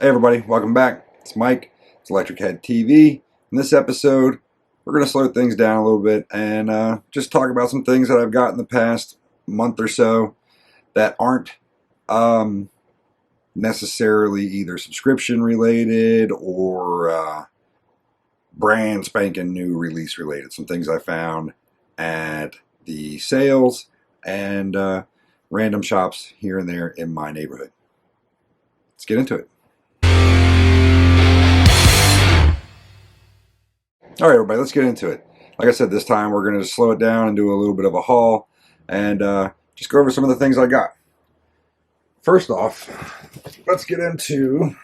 Hey everybody, welcome back. It's Mike. It's Electric Head TV. In this episode, we're going to slow things down a little bit and just talk about some things that I've got in the past month or so that aren't necessarily either subscription related or brand spanking new release related. Some things I found at the sales and random shops here and there in my neighborhood. Let's get into it. All right, everybody, let's get into it. Like I said, this time we're going to slow it down and do a little bit of a haul and just go over some of the things I got. First off, let's get into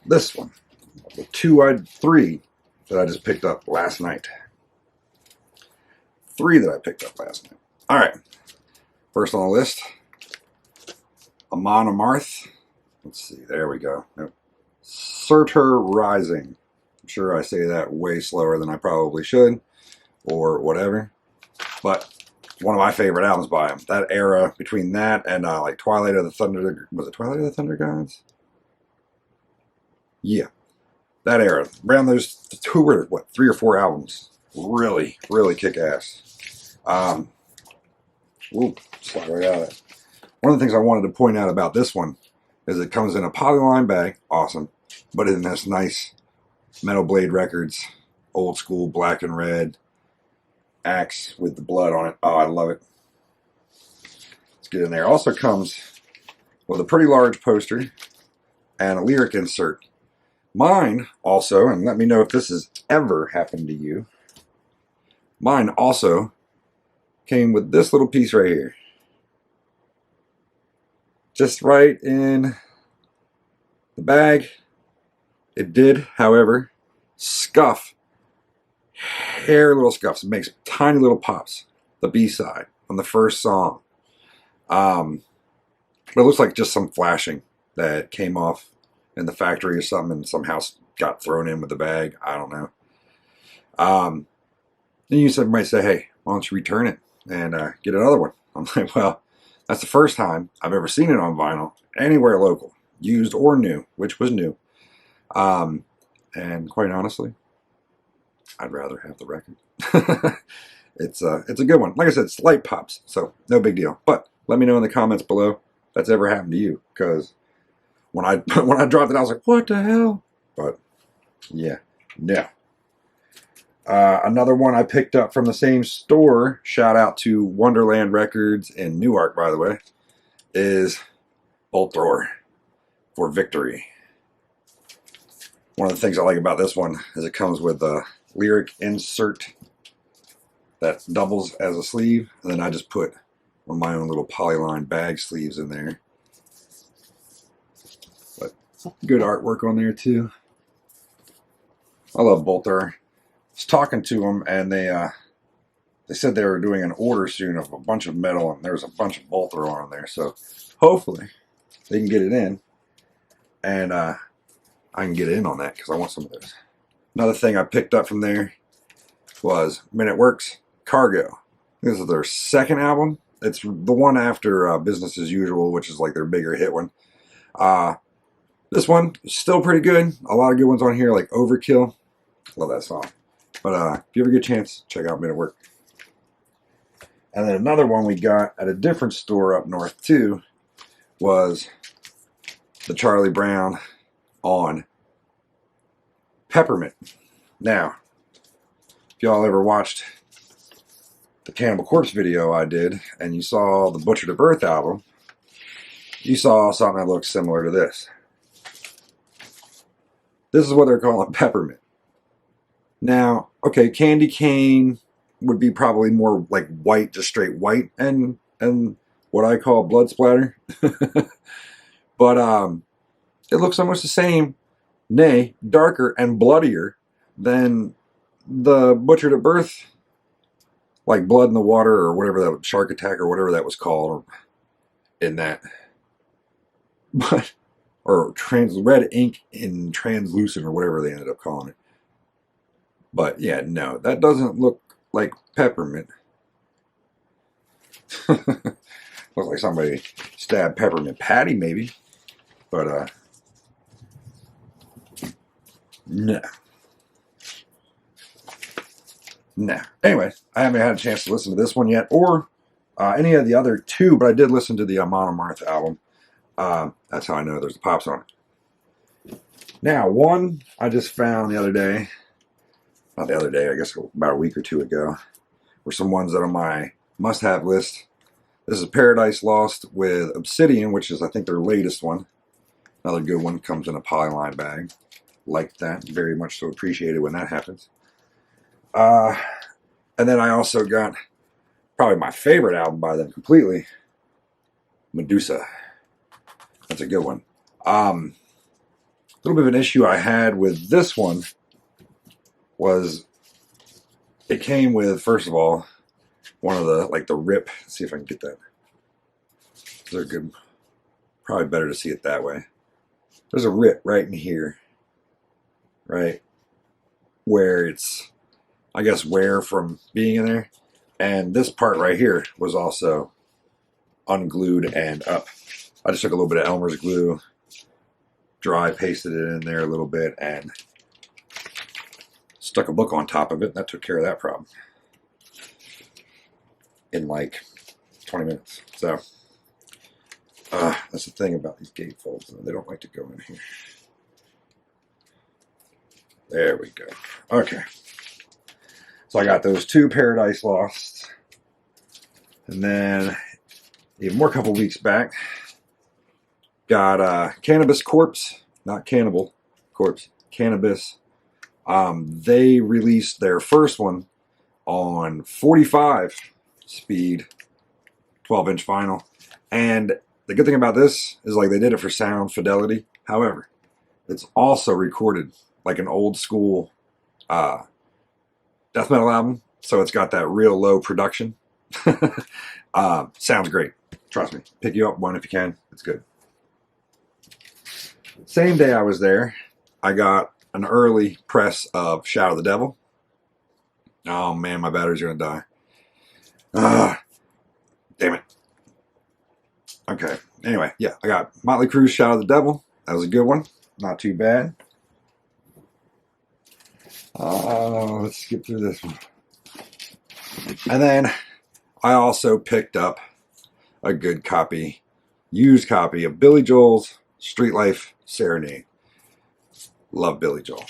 this one. The three that I just picked up last night. Three that I picked up last night. All right. First on the list, Amon Amarth. Let's see. There we go. Nope. Surtur Rising. I'm sure I say that way slower than I probably should, or whatever. But one of my favorite albums by him. That era between that and like Twilight of the Thunder. Was it Twilight of the Thunder Gods? Yeah, that era. Around those two or what, 3 or 4 albums. Really, really kick ass. Slide right out of that. One of the things I wanted to point out about this one is it comes in a polyline bag, awesome, but in this nice Metal Blade Records, old school black and red axe with the blood on it. Oh, I love it. Let's get in there. Also comes with a pretty large poster and a lyric insert. Mine also, and let me know if this has ever happened to you, mine also came with this little piece right here. Just right in the bag. It did, however, scuff, little scuffs. It makes tiny little pops. The B-side on the first song. But it looks like just some flashing that came off in the factory or something and somehow got thrown in with the bag. I don't know. Then you might say, hey, why don't you return it and get another one? I'm like, well, that's the first time I've ever seen it on vinyl, anywhere local, used or new, which was new. And quite honestly, I'd rather have the record. It's a good one. Like I said, slight pops, so no big deal. But let me know in the comments below if that's ever happened to you, because when I dropped it, I was like, what the hell? But yeah, no. Another one I picked up from the same store, shout out to Wonderland Records in Newark, by the way, is Bolt Thrower for Victory. One of the things I like about this one is it comes with a lyric insert that doubles as a sleeve, and then I just put one of my own little polyline bag sleeves in there. But good artwork on there too. I love Bolt Thrower. I was talking to them, and they said they were doing an order soon of a bunch of metal, and there's a bunch of Bolt Thrower on there. So hopefully they can get it in, and I can get in on that because I want some of those. Another thing I picked up from there was Men at Work's Cargo. This is their second album. It's the one after Business as Usual, which is like their bigger hit one. This one is still pretty good. A lot of good ones on here, like Overkill. Love that song. But if you ever get a chance, check out Men at Work. And then another one we got at a different store up north too was the Charlie Brown on Peppermint. Now, if y'all ever watched the Cannabis Corpse video I did, and you saw the Butcher to Birth album, you saw something that looks similar to this. This is what they're calling Peppermint. Now, okay, candy cane would be probably more like white, just straight white, and what I call blood splatter. But it looks almost the same, nay, darker and bloodier than the Butcher to Birth, like Blood in the Water or whatever that was, Shark Attack or whatever that was called in that. But or red ink in translucent or whatever they ended up calling it. But yeah, no, that doesn't look like Peppermint. Looks like somebody stabbed Peppermint Patty, maybe. But no. Anyway, I haven't had a chance to listen to this one yet, or any of the other two, but I did listen to the Monomarth album. That's how I know there's the pops on it. Now, one I just found the other day, not the other day, I guess about a week or two ago, were some ones that are on my must-have list. This is Paradise Lost with Obsidian, which is, I think, their latest one. Another good one. Comes in a polyline bag. Like that. Very much so appreciated when that happens. And then I also got probably my favorite album by them completely, Medusa. That's a good one. A little bit of an issue I had with this one was it came with, first of all, one of the, like the rip. Let's see if I can get that. They're good. Probably better to see it that way. There's a rip right in here. Right? Where it's, I guess, wear from being in there. And this part right here was also unglued and up. I just took a little bit of Elmer's glue, dry pasted it in there a little bit, and stuck a book on top of it. That took care of that problem in like 20 minutes. So that's the thing about these gatefolds. They don't like to go in here. There we go. Okay. So I got those two Paradise Lost. And then even more, couple weeks back, got Cannabis Corpse, not Cannibal Corpse, Cannabis. They released their first one on 45 speed, 12-inch vinyl. And the good thing about this is, like, they did it for sound fidelity. However, it's also recorded like an old school death metal album. So it's got that real low production. Sounds great. Trust me. Pick you up one if you can. It's good. Same day I was there, I got an early press of Shout of the Devil. Oh man, my batteries are gonna die. Damn it. Okay. Anyway, yeah, I got Motley Crue's Shout of the Devil. That was a good one. Not too bad. Let's skip through this one. And then I also picked up a good copy, used copy of Billy Joel's Street Life Serenade. Love Billy Joel.